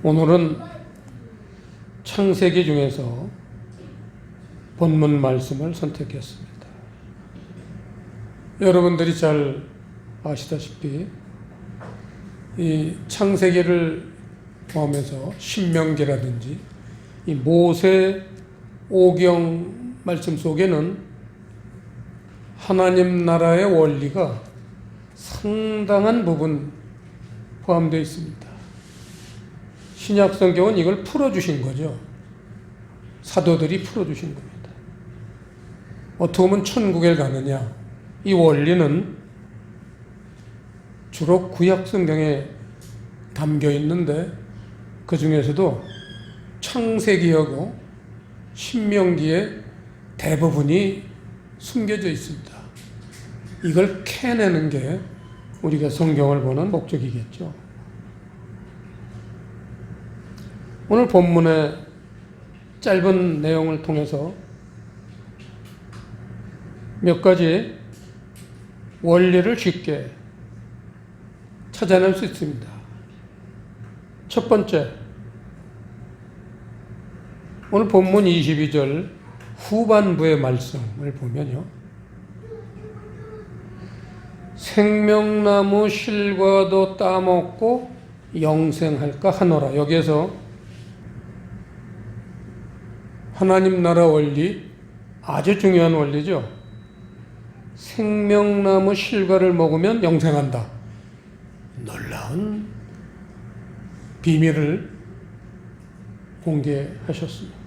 오늘은 창세기 중에서 본문 말씀을 선택했습니다. 여러분들이 잘 아시다시피 이 창세기를 포함해서 신명기라든지 이 모세 오경 말씀 속에는 하나님 나라의 원리가 상당한 부분 포함되어 있습니다. 신약 성경은 이걸 풀어주신 거죠. 사도들이 풀어주신 겁니다. 어떻게 보면 천국에 가느냐, 이 원리는 주로 구약 성경에 담겨 있는데 그 중에서도 창세기하고 신명기에 대부분이 숨겨져 있습니다. 이걸 캐내는 게 우리가 성경을 보는 목적이겠죠. 오늘 본문의 짧은 내용을 통해서 몇 가지 원리를 쉽게 찾아낼 수 있습니다. 첫 번째, 오늘 본문 22절 후반부의 말씀을 보면요. 생명나무 실과도 따먹고 영생할까 하노라. 여기에서 하나님 나라 원리, 아주 중요한 원리죠. 생명나무 실과를 먹으면 영생한다. 놀라운 비밀을 공개하셨습니다.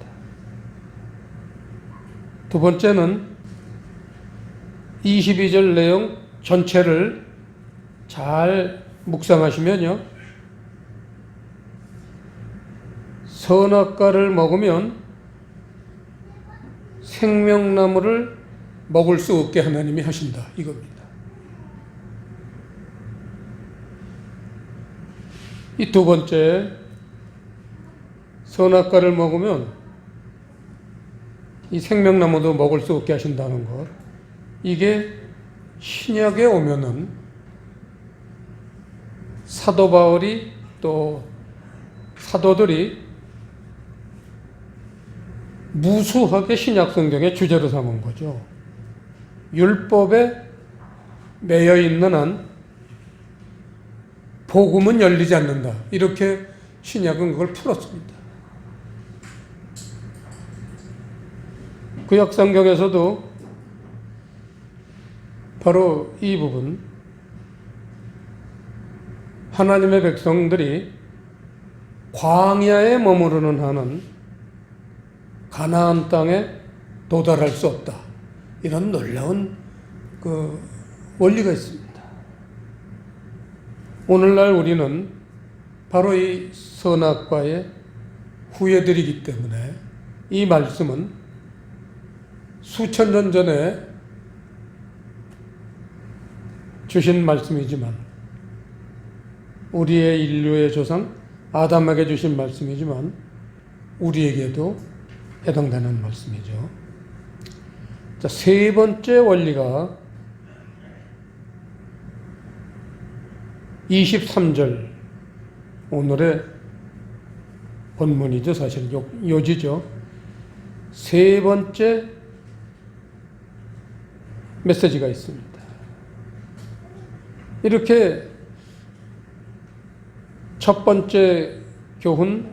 두 번째는 22절 내용 전체를 잘 묵상하시면요. 선악과를 먹으면 생명나무를 먹을 수 없게 하나님이 하신다. 이겁니다. 이 두 번째, 선악과를 먹으면 이 생명나무도 먹을 수 없게 하신다는 것. 이게 신약에 오면은 사도 바울이 또 사도들이 무수하게 신약 성경의 주제로 삼은 거죠. 율법에 매여 있는 한 복음은 열리지 않는다. 이렇게 신약은 그걸 풀었습니다. 구약 성경에서도 바로 이 부분, 하나님의 백성들이 광야에 머무르는 한은 가나안 땅에 도달할 수 없다. 이런 놀라운 그 원리가 있습니다. 오늘날 우리는 바로 이 선악과의 후예들이기 때문에 이 말씀은 수천 년 전에 주신 말씀이지만, 우리의 인류의 조상 아담에게 주신 말씀이지만 우리에게도 해당되는 말씀이죠. 자, 세 번째 원리가 23절, 오늘의 본문이죠. 사실 요지죠. 세 번째 메시지가 있습니다. 이렇게 첫 번째 교훈,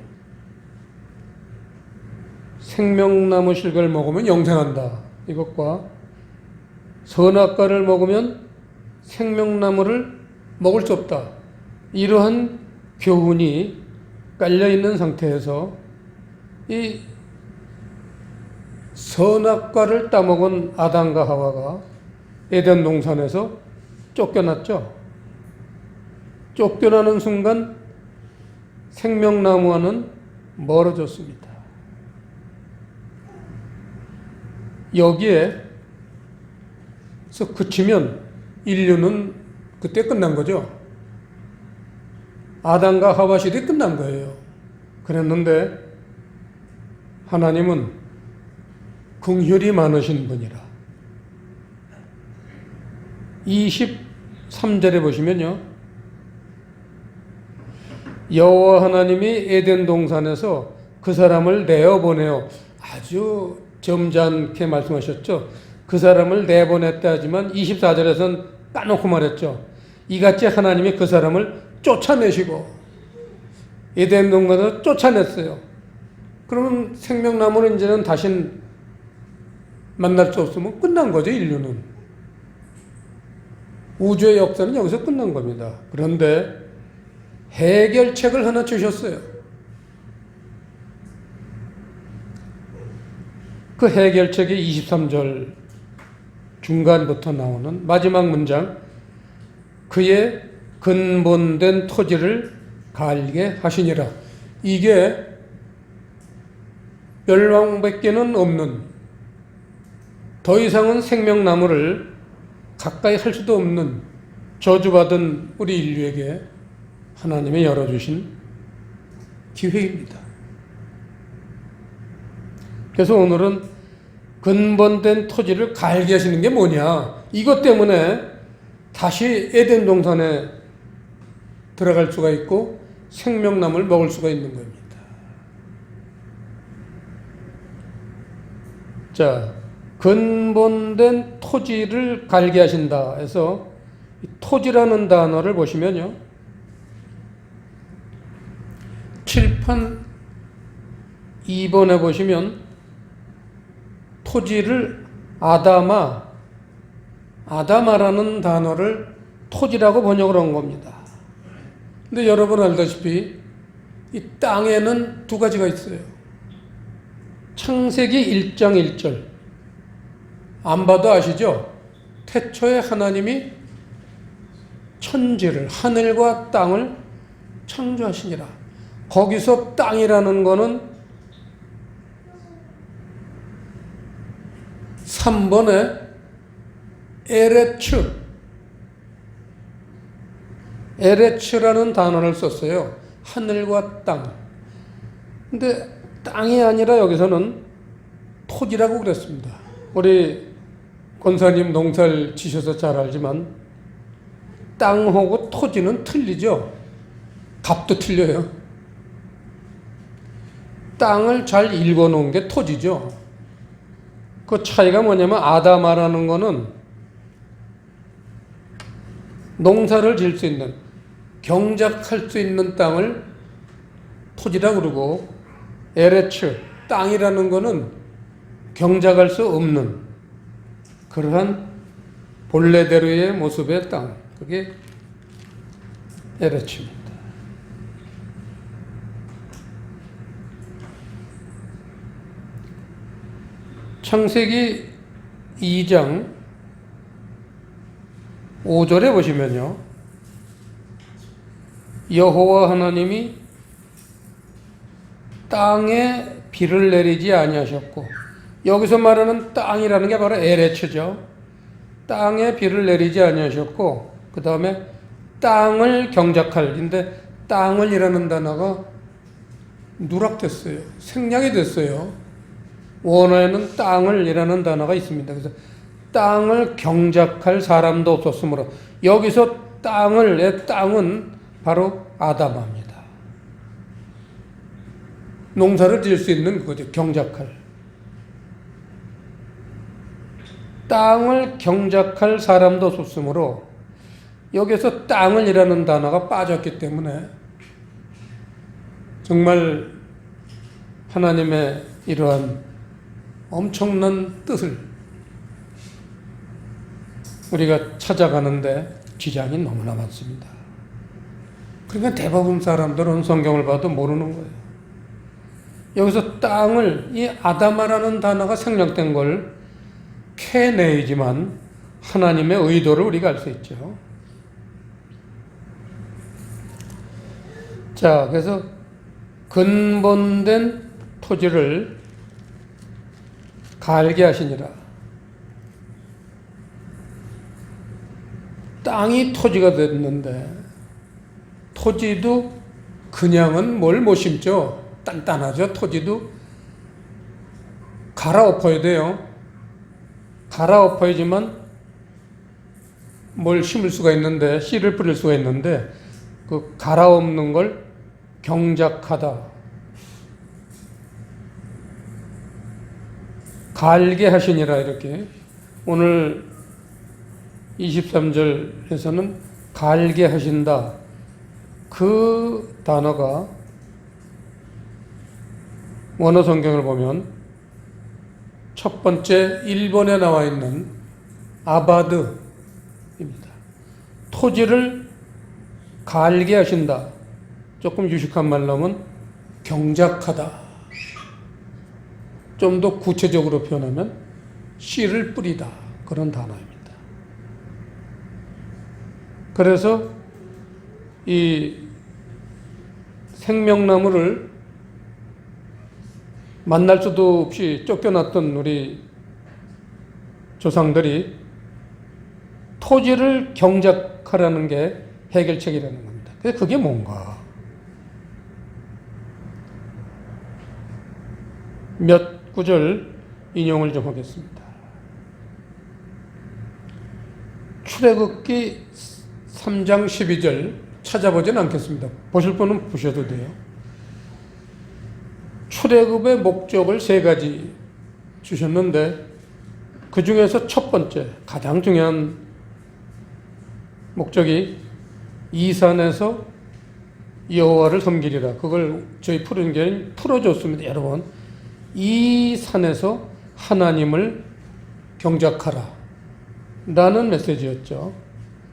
생명나무 실과를 먹으면 영생한다. 이것과 선악과를 먹으면 생명나무를 먹을 수 없다. 이러한 교훈이 깔려있는 상태에서 이 선악과를 따먹은 아담과 하와가 에덴 동산에서 쫓겨났죠. 쫓겨나는 순간 생명나무와는 멀어졌습니다. 여기에서 그치면 인류는 그때 끝난 거죠. 아담과 하와 시대에 끝난 거예요. 그랬는데 하나님은 긍휼이 많으신 분이라. 23절에 보시면요. 여호와 하나님이 에덴 동산에서 그 사람을 내어보내요. 아주 점잖게 말씀하셨죠. 그 사람을 내보냈다 하지만 24절에서는 까놓고 말했죠. 이같이 하나님이 그 사람을 쫓아내시고 에덴 동산에서 쫓아냈어요. 그러면 생명나무는 이제는 다시 만날 수 없으면 끝난 거죠, 인류는. 우주의 역사는 여기서 끝난 겁니다. 그런데 해결책을 하나 주셨어요. 그 해결책이 23절 중간부터 나오는 마지막 문장, 그의 근본된 토지를 갈게 하시니라. 이게 멸망밖에는 없는, 더 이상은 생명나무를 가까이 할 수도 없는 저주받은 우리 인류에게 하나님이 열어주신 기회입니다. 그래서 오늘은 근본된 토지를 갈게 하시는 게 뭐냐, 이것 때문에 다시 에덴 동산에 들어갈 수가 있고 생명나무를 먹을 수가 있는 겁니다. 자, 근본된 토지를 갈게 하신다 해서 토지라는 단어를 보시면요, 칠판 2번에 보시면 토지를 아다마라는 단어를 토지라고 번역을 한 겁니다. 근데 여러분 알다시피 이 땅에는 두 가지가 있어요. 창세기 1장 1절 안 봐도 아시죠? 태초에 하나님이 천지를, 하늘과 땅을 창조하시니라. 거기서 땅이라는 거는 3번에 에레츠라는 단어를 썼어요. 하늘과 땅. 근데 땅이 아니라 여기서는 토지라고 그랬습니다. 우리 권사님 농사를 지셔서 잘 알지만 땅하고 토지는 틀리죠. 값도 틀려요. 땅을 잘 읽어놓은 게 토지죠. 그 차이가 뭐냐면 아다마라는 거는 농사를 지을 수 있는, 경작할 수 있는 땅을 토지라고 그러고, 에레츠, 땅이라는 거는 경작할 수 없는 그러한 본래대로의 모습의 땅, 그게 에레츠입니다. 창세기 2장 5절에 보시면요, 여호와 하나님이 땅에 비를 내리지 아니하셨고, 여기서 말하는 땅이라는 게 바로 에레츠죠. 땅에 비를 내리지 아니하셨고, 그 다음에 땅을 경작할, 근데 땅을이라는 단어가 누락됐어요. 생략이 됐어요. 원어에는 땅을이라는 단어가 있습니다. 그래서 땅을 경작할 사람도 없었으므로, 여기서 땅은 바로 아담입니다. 농사를 지을 수 있는 그거죠. 경작할. 땅을 경작할 사람도 없었으므로 여기서 땅을이라는 단어가 빠졌기 때문에 정말 하나님의 이러한 엄청난 뜻을 우리가 찾아가는데 지장이 너무나 많습니다. 그러니까 대부분 사람들은 성경을 봐도 모르는 거예요. 여기서 땅을, 이 아다마라는 단어가 생략된 걸 캐내지만 하나님의 의도를 우리가 알 수 있죠. 자, 그래서 근본된 토지를 갈게 하시니라. 땅이 토지가 됐는데, 토지도 그냥은 뭘 못 심죠. 단단하죠. 토지도 갈아엎어야 돼요. 갈아엎어야지만 뭘 심을 수가 있는데, 씨를 뿌릴 수가 있는데, 그 갈아엎는 걸 경작하다, 갈게 하시니라. 이렇게 오늘 23절에서는 갈게 하신다, 그 단어가 원어 성경을 보면 첫 번째 1번에 나와 있는 아바드입니다. 토지를 갈게 하신다. 조금 유식한 말로 하면 경작하다. 좀 더 구체적으로 표현하면 씨를 뿌리다. 그런 단어입니다. 그래서 이 생명나무를 만날 수도 없이 쫓겨났던 우리 조상들이 토지를 경작하라는 게 해결책이라는 겁니다. 그게 뭔가? 몇 구절 인용을 좀 하겠습니다. 출애굽기 3장 12절 찾아보진 않겠습니다. 보실 분은 보셔도 돼요. 출애굽의 목적을 세 가지 주셨는데 그 중에서 첫 번째 가장 중요한 목적이 이 산에서 여호와를 섬기리라. 그걸 저희 푸른교회는 풀어줬습니다. 여러분, 이 산에서 하나님을 경작하라 라는 메시지였죠.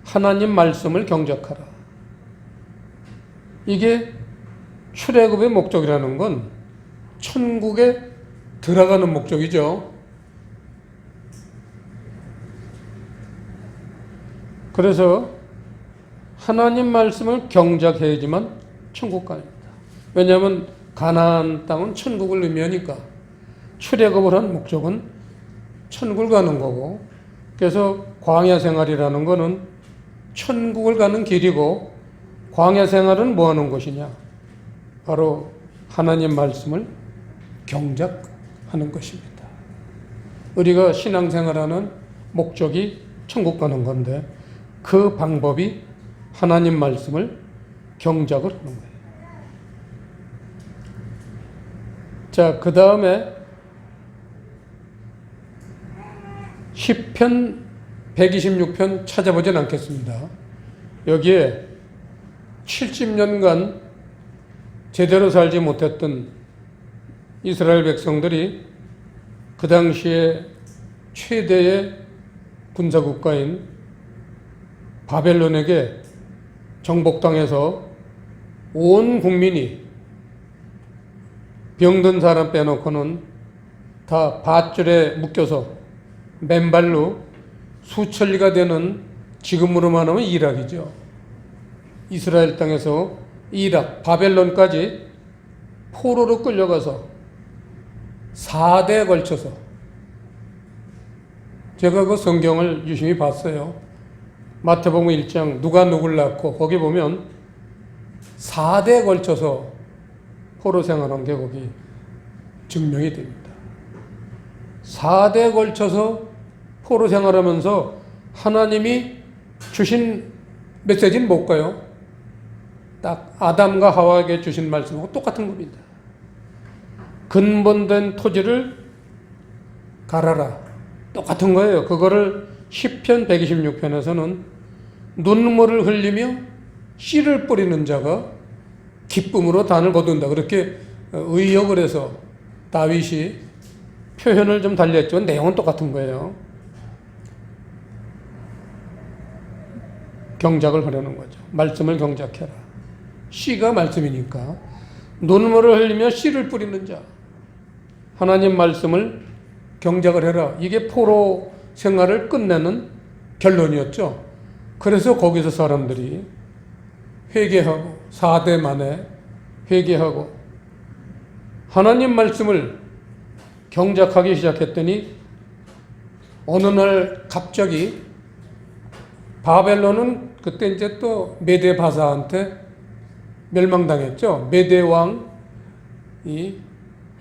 하나님 말씀을 경작하라. 이게 출애굽의 목적이라는 건 천국에 들어가는 목적이죠. 그래서 하나님 말씀을 경작해야지만 천국 갑니다. 왜냐하면 가나안 땅은 천국을 의미하니까 출애굽을 한 목적은 천국을 가는 거고, 그래서 광야 생활이라는 거는 천국을 가는 길이고, 광야 생활은 뭐 하는 것이냐? 바로 하나님 말씀을 경작하는 것입니다. 우리가 신앙생활하는 목적이 천국 가는 건데 그 방법이 하나님 말씀을 경작을 하는 거예요. 자, 그 다음에 시편 126편 찾아보진 않겠습니다. 여기에 70년간 제대로 살지 못했던 이스라엘 백성들이 그 당시에 최대의 군사국가인 바벨론에게 정복당해서 온 국민이 병든 사람 빼놓고는 다 밧줄에 묶여서 맨발로 수천리가 되는, 지금으로만 하면 이락이죠. 이스라엘 땅에서 이락, 바벨론까지 포로로 끌려가서 4대에 걸쳐서, 제가 그 성경을 유심히 봤어요. 마태복음 1장 누가 누굴 낳고 거기 보면 4대에 걸쳐서 포로 생활한 게 거기 증명이 됩니다. 4대에 걸쳐서 포로 생활하면서 하나님이 주신 메시지는 뭘까요? 딱 아담과 하와에게 주신 말씀하고 똑같은 겁니다. 근본된 토지를 갈아라. 똑같은 거예요. 그거를 시편 126편에서는 눈물을 흘리며 씨를 뿌리는 자가 기쁨으로 단을 거둔다. 그렇게 의역을 해서 다윗이 표현을 좀 달리했죠. 내용은 똑같은 거예요. 경작을 하려는 거죠. 말씀을 경작해라. 씨가 말씀이니까 눈물을 흘리며 씨를 뿌리는 자, 하나님 말씀을 경작을 해라. 이게 포로 생활을 끝내는 결론이었죠. 그래서 거기서 사람들이 회개하고 4대 만에 회개하고 하나님 말씀을 경작하기 시작했더니 어느 날 갑자기 바벨론은 그때 이제 또 메데 바사한테 멸망당했죠. 메데 왕이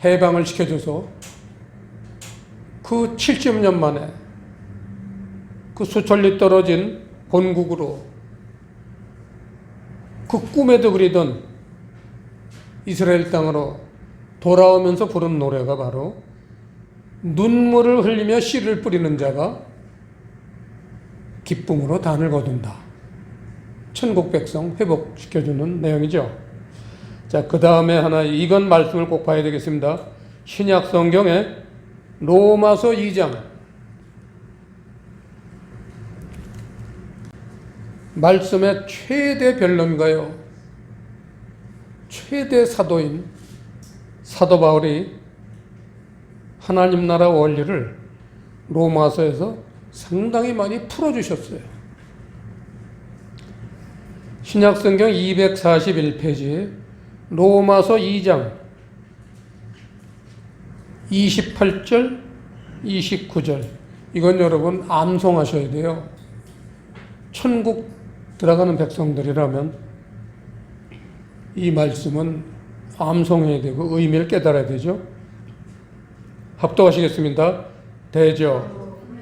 해방을 시켜줘서 그 70년 만에 그 수천리 떨어진 본국으로 그 꿈에도 그리던 이스라엘 땅으로 돌아오면서 부른 노래가 바로 눈물을 흘리며 씨를 뿌리는 자가 기쁨으로 단을 거둔다. 천국 백성 회복시켜주는 내용이죠. 자, 그 다음에 하나, 이건 말씀을 꼭 봐야 되겠습니다. 신약 성경에 로마서 2장. 말씀의 최대 변론가요. 최대 사도인 사도 바울이 하나님 나라 원리를 로마서에서 상당히 많이 풀어주셨어요. 신약성경 241페이지 로마서 2장 28절 29절 이건 여러분 암송하셔야 돼요. 천국 들어가는 백성들이라면 이 말씀은 암송해야 되고 의미를 깨달아야 되죠. 합독하시겠습니다. 대저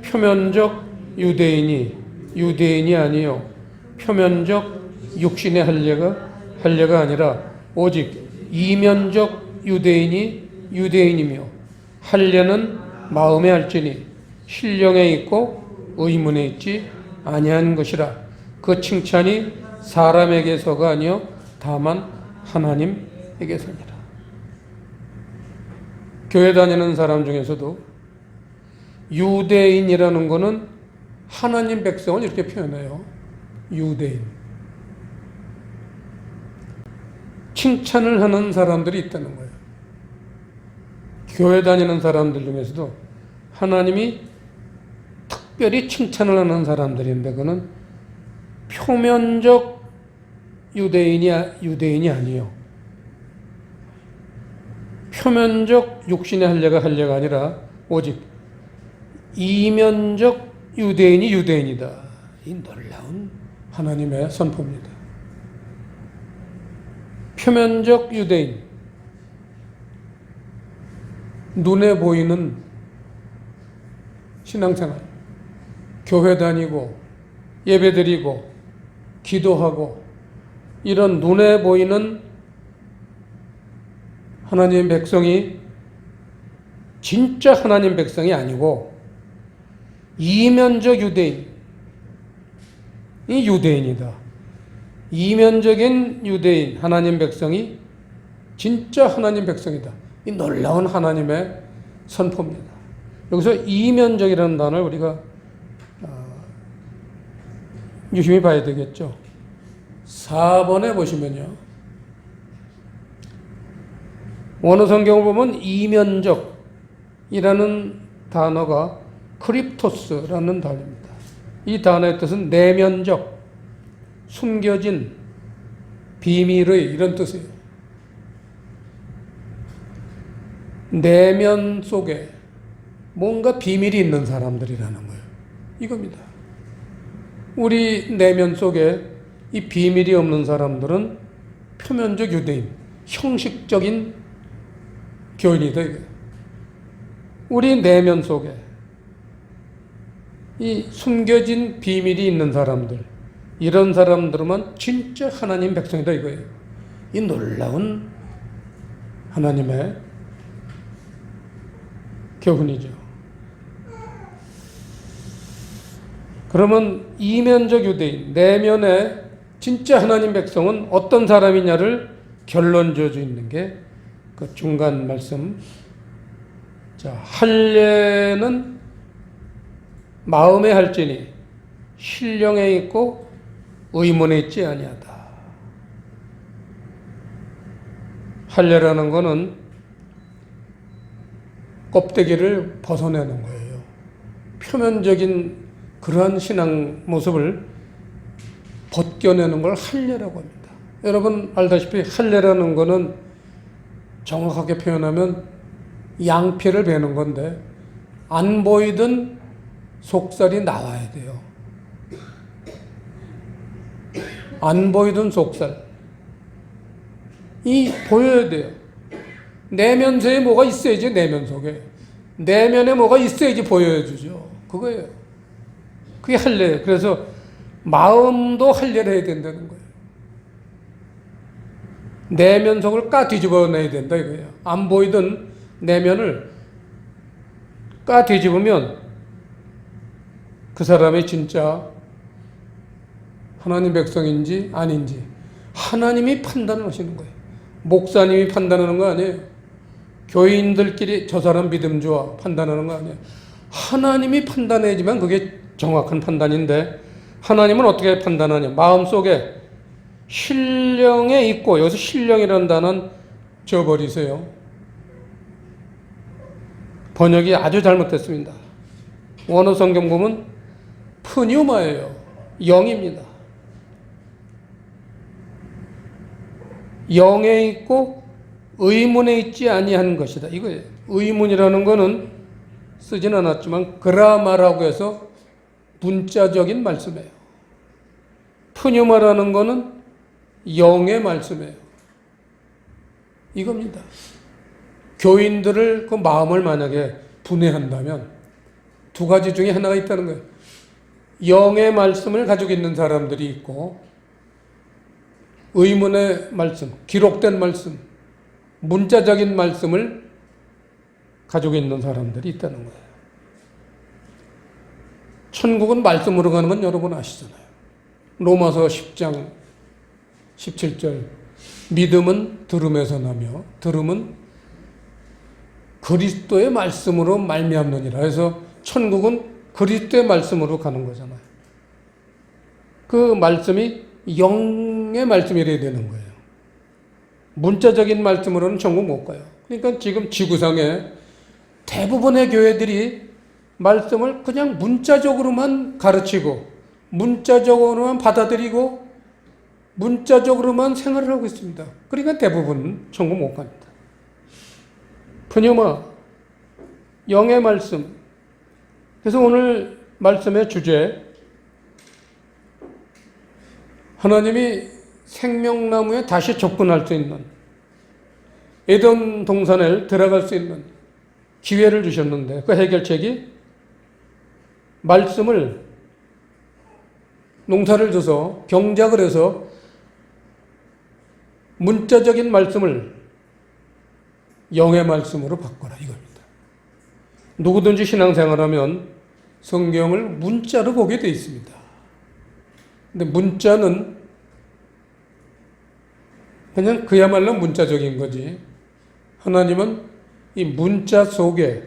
표면적 유대인이 아니요 표면적 육신의 할례가 아니라 오직 이면적 유대인이며 할례는 마음에 할지니 신령에 있고 의문에 있지 아니한 것이라. 그 칭찬이 사람에게서가 아니요 다만 하나님에게서니라. 교회 다니는 사람 중에서도 유대인이라는 것은 하나님 백성을 이렇게 표현해요. 유대인. 칭찬을 하는 사람들이 있다는 거예요. 교회 다니는 사람들 중에서도 하나님이 특별히 칭찬을 하는 사람들인데 그는 표면적 유대인이 아니에요. 표면적 육신의 할례가 아니라 오직 이면적 유대인이다. 이 놀라운 하나님의 선포입니다. 표면적 유대인, 눈에 보이는 신앙생활, 교회 다니고 예배드리고 기도하고 이런 눈에 보이는 하나님의 백성이 진짜 하나님 백성이 아니고 이면적 유대인이 유대인이다. 이면적인 유대인, 하나님 백성이 진짜 하나님 백성이다. 이 놀라운 하나님의 선포입니다. 여기서 이면적이라는 단어를 우리가 유심히 봐야 되겠죠. 4번에 보시면요. 원어 성경을 보면 이면적이라는 단어가 크립토스라는 단어입니다. 이 단어의 뜻은 내면적, 숨겨진, 비밀의 이런 뜻이에요. 내면 속에 뭔가 비밀이 있는 사람들이라는 거예요. 이겁니다. 우리 내면 속에 이 비밀이 없는 사람들은 표면적 유대인, 형식적인 교인이다. 우리 내면 속에 이 숨겨진 비밀이 있는 사람들, 이런 사람들만 진짜 하나님 백성이다 이거예요. 이 놀라운 하나님의 교훈이죠. 그러면 이면적 유대인, 내면의 진짜 하나님 백성은 어떤 사람이냐를 결론 지어주 있는 게 그 중간 말씀. 자, 할례는 마음에 할지니 신령에 있고 의문에 있지 아니하다. 할례라는 것은 껍데기를 벗어내는 거예요. 표면적인 그러한 신앙 모습을 벗겨내는 걸 할례라고 합니다. 여러분 알다시피 할례라는 것은 정확하게 표현하면 양피를 베는 건데 안 보이던 속살이 나와야 돼요. 안 보이던 속살. 이 보여야 돼요. 내면세에 뭐가 있어야지, 내면 속에. 내면에 뭐가 있어야지 보여주죠. 그거예요. 그게 할례예요. 그래서 마음도 할례를 해야 된다는 거예요. 내면 속을 까 뒤집어내야 된다 이거예요. 안 보이던 내면을 까 뒤집으면 그 사람이 진짜 하나님 백성인지 아닌지 하나님이 판단을 하시는 거예요. 목사님이 판단하는 거 아니에요. 교인들끼리 저 사람 믿음 좋아 판단하는 거 아니에요. 하나님이 판단해야지만 그게 정확한 판단인데 하나님은 어떻게 판단하냐. 마음속에 신령에 있고, 여기서 신령이라는 단어는 지워버리세요. 번역이 아주 잘못됐습니다. 원어 성경 보면 푸뉴마예요. 영입니다. 영에 있고 의문에 있지 아니한 것이다. 이거예요. 의문이라는 거는 쓰진 않았지만 그라마라고 해서 문자적인 말씀이에요. 푸뉴마라는 거는 영의 말씀이에요. 이겁니다. 교인들을 그 마음을 만약에 분해한다면 두 가지 중에 하나가 있다는 거예요. 영의 말씀을 가지고 있는 사람들이 있고 의문의 말씀, 기록된 말씀, 문자적인 말씀을 가지고 있는 사람들이 있다는 거예요. 천국은 말씀으로 가는 건 여러분 아시잖아요. 로마서 10장 17절 믿음은 들음에서 나며 들음은 그리스도의 말씀으로 말미암느니라 해서 천국은 그리스도의 말씀으로 가는 거잖아요. 그 말씀이 영의 말씀이래야 되는 거예요. 문자적인 말씀으로는 천국 못 가요. 그러니까 지금 지구상에 대부분의 교회들이 말씀을 그냥 문자적으로만 가르치고 문자적으로만 받아들이고 문자적으로만 생활을 하고 있습니다. 그러니까 대부분 천국 못 갑니다. 푸뉴마, 영의 말씀. 그래서 오늘 말씀의 주제, 하나님이 생명나무에 다시 접근할 수 있는, 에덴 동산에 들어갈 수 있는 기회를 주셨는데 그 해결책이 말씀을 농사를 져서 경작을 해서 문자적인 말씀을 영의 말씀으로 바꿔라 이겁니다. 누구든지 신앙생활하면 성경을 문자로 보게 돼 있습니다. 근데 문자는 그냥 그야말로 문자적인 거지. 하나님은 이 문자 속에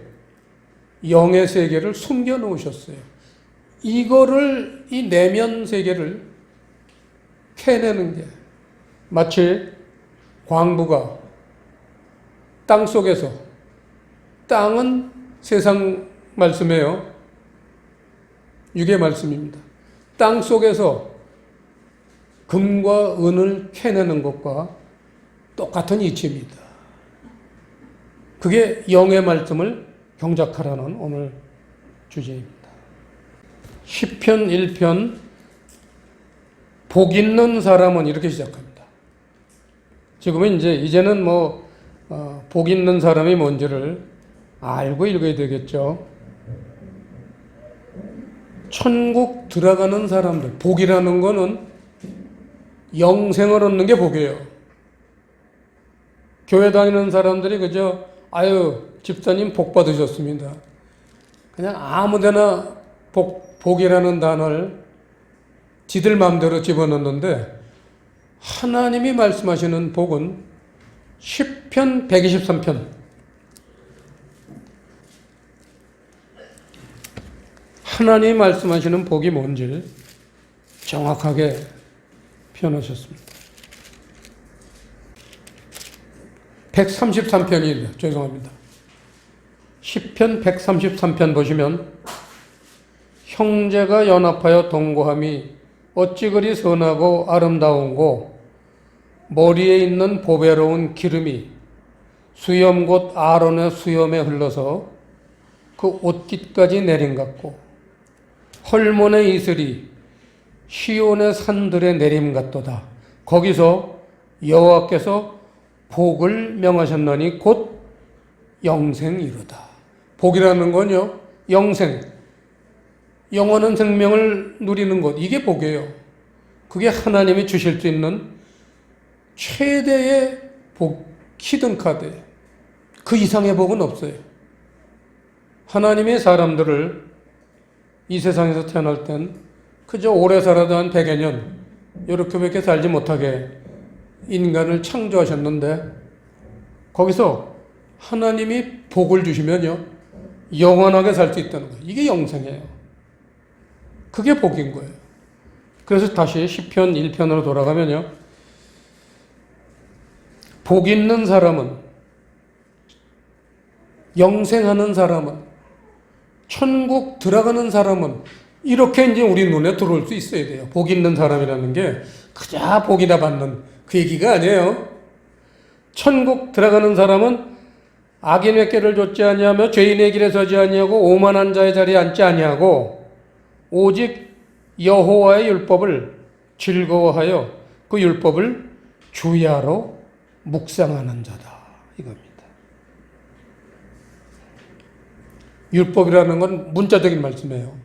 영의 세계를 숨겨 놓으셨어요. 이거를, 이 내면 세계를 캐내는 게 마치 광부가 땅 속에서, 땅은 세상 말씀이에요. 육의 말씀입니다. 땅 속에서 금과 은을 캐내는 것과 똑같은 이치입니다. 그게 영의 말씀을 경작하라는 오늘 주제입니다. 시편 1편 복 있는 사람은 이렇게 시작합니다. 지금은 이제는 복 있는 사람이 뭔지를 알고 읽어야 되겠죠. 천국 들어가는 사람들, 복이라는 거는 영생을 얻는 게 복이에요. 교회 다니는 사람들이 그저 집사님 복 받으셨습니다. 그냥 아무데나 복이라는 단어를 지들 마음대로 집어넣는데 하나님이 말씀하시는 복은 시편 123편 하나님이 말씀하시는 복이 뭔지를 정확하게 표현하셨습니다. 133편이에요. 죄송합니다. 시편 133편 보시면 형제가 연합하여 동거함이 어찌 그리 선하고 아름다운고 머리에 있는 보배로운 기름이 수염 곧 아론의 수염에 흘러서 그 옷깃까지 내린 같고 헐몬의 이슬이 시온의 산들에 내림 같도다. 거기서 여호와께서 복을 명하셨나니 곧 영생이로다. 복이라는 건요, 영생, 영원한 생명을 누리는 것, 이게 복이에요. 그게 하나님이 주실 수 있는 최대의 복, 히든 카드예요. 그 이상의 복은 없어요. 하나님의 사람들을 이 세상에서 태어날 땐 그저 오래 살아도 한 100여 년 이렇게밖에 살지 못하게 인간을 창조하셨는데 거기서 하나님이 복을 주시면요 영원하게 살 수 있다는 거예요. 이게 영생이에요. 그게 복인 거예요. 그래서 다시 시편 1편으로 돌아가면요 복 있는 사람은, 영생하는 사람은, 천국 들어가는 사람은 이렇게 이제 우리 눈에 들어올 수 있어야 돼요. 복 있는 사람이라는 게 그저 복이나 받는 그 얘기가 아니에요. 천국 들어가는 사람은 악인의 길을 좇지 아니하며 죄인의 길에 서지 아니하고 오만한 자의 자리에 앉지 아니하고 오직 여호와의 율법을 즐거워하여 그 율법을 주야로 묵상하는 자다. 이겁니다. 율법이라는 건 문자적인 말씀이에요.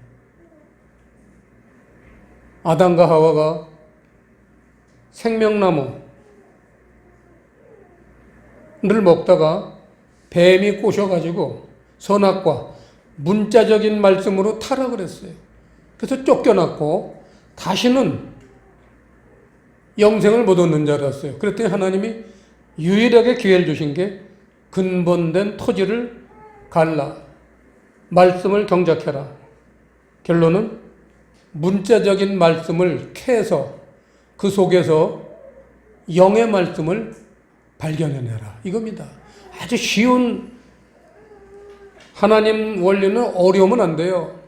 아담과 하와가 생명나무를 먹다가 뱀이 꼬셔가지고 선악과 문자적인 말씀으로 타락을 했어요. 그래서 쫓겨났고 다시는 영생을 못 얻는 자였어요. 그랬더니 하나님이 유일하게 기회를 주신 게 근본된 토지를 갈라 말씀을 경작해라. 결론은 문자적인 말씀을 캐서 그 속에서 영의 말씀을 발견해내라. 이겁니다. 아주 쉬운 하나님 원리는 어려우면 안 돼요.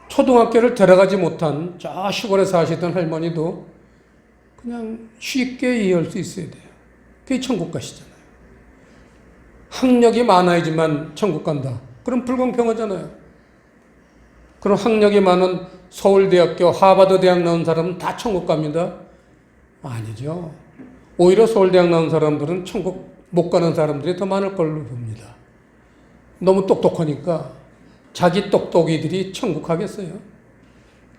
초등학교를 들어가지 못한 저 시골에 사시던 할머니도 그냥 쉽게 이해할 수 있어야 돼요. 그게 천국 가시잖아요. 학력이 많아야지만 천국 간다. 그럼 불공평하잖아요. 그럼 학력이 많은 서울대학교, 하버드 대학 나온 사람은 다 천국 갑니다? 아니죠. 오히려 서울대학 나온 사람들은 천국 못 가는 사람들이 더 많을 걸로 봅니다. 너무 똑똑하니까 자기 똑똑이들이 천국 가겠어요.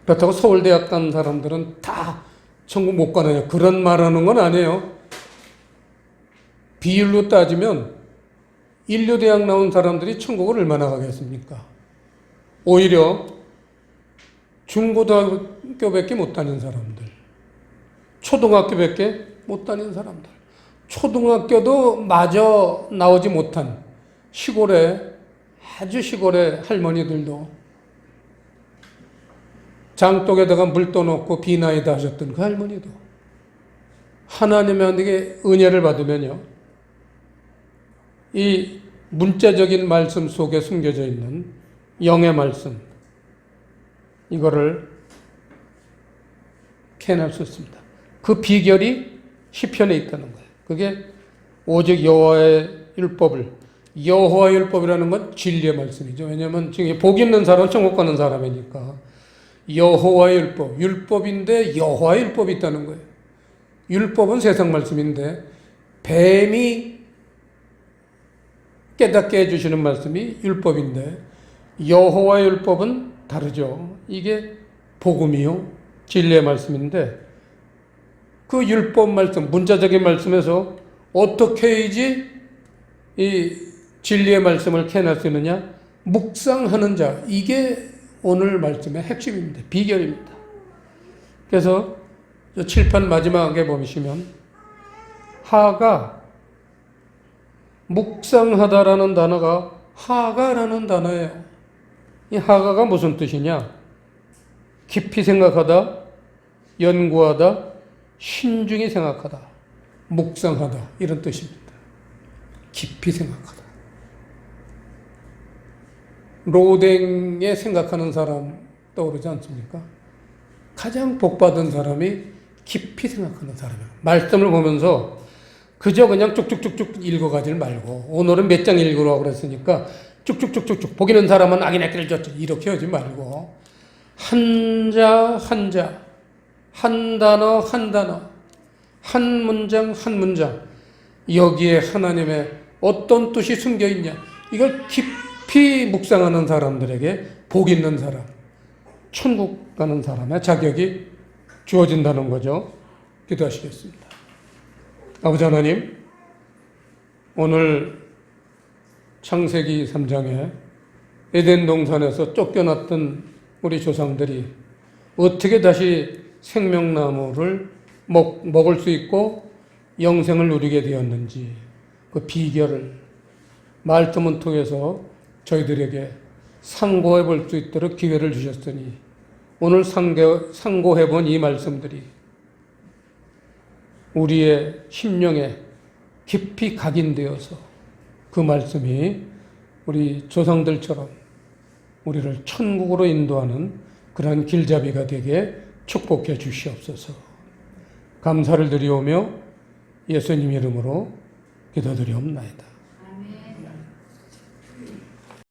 그렇다고 서울대학 간 사람들은 다 천국 못 가나요? 그런 말하는 건 아니에요. 비율로 따지면 인류대학 나온 사람들이 천국을 얼마나 가겠습니까? 오히려 중고등학교밖에 못 다닌 사람들, 초등학교밖에 못 다닌 사람들, 초등학교도 마저 나오지 못한 시골에, 아주 시골의 할머니들도 장독에다가 물 떠놓고 비나이다 하셨던 그 할머니도 하나님의 은혜를 받으면요, 이 문자적인 말씀 속에 숨겨져 있는 영의 말씀, 이거를 캐낼 수 있습니다. 그 비결이 시편에 있다는 거예요. 그게 오직 여호와의 율법을, 여호와의 율법이라는 건 진리의 말씀이죠. 왜냐하면 지금 복 있는 사람은 천국 가는 사람이니까 여호와의 율법, 율법인데 여호와의 율법이 있다는 거예요. 율법은 세상 말씀인데 뱀이 깨닫게 해주시는 말씀이 율법인데 여호와의 율법은 다르죠. 이게 복음이요, 진리의 말씀인데 그 율법 말씀, 문자적인 말씀에서 어떻게 해야지 이 진리의 말씀을 캐낼 수 있느냐? 묵상하는 자, 이게 오늘 말씀의 핵심입니다. 비결입니다. 그래서 7편 마지막에 보시면 하가, 묵상하다라는 단어가 하가라는 단어예요. 이 하가가 무슨 뜻이냐? 깊이 생각하다, 연구하다, 신중히 생각하다, 묵상하다, 이런 뜻입니다. 깊이 생각하다. 로댕에 생각하는 사람 떠오르지 않습니까? 가장 복받은 사람이 깊이 생각하는 사람이에요. 말씀을 보면서 그저 그냥 쭉쭉쭉쭉 읽어가지 말고, 오늘은 몇 장 읽으라고 그랬으니까 쭉쭉쭉쭉쭉, 복 있는 사람은 악인의 길을 좇지, 이렇게 하지 말고 한자 한자, 한 단어 한 단어, 한 문장 한 문장, 여기에 하나님의 어떤 뜻이 숨겨 있냐, 이걸 깊이 묵상하는 사람들에게 복 있는 사람, 천국 가는 사람의 자격이 주어진다는 거죠. 기도하시겠습니다. 아버지 하나님, 오늘 창세기 3장에 에덴 동산에서 쫓겨났던 우리 조상들이 어떻게 다시 생명나무를 먹을 수 있고 영생을 누리게 되었는지 그 비결을 말씀을 통해서 저희들에게 상고해 볼 수 있도록 기회를 주셨으니 오늘 상고해 본 이 말씀들이 우리의 심령에 깊이 각인되어서 그 말씀이 우리 조상들처럼 우리를 천국으로 인도하는 그러한 길잡이가 되게 축복해 주시옵소서. 감사를 드리오며 예수님 이름으로 기도드리옵나이다.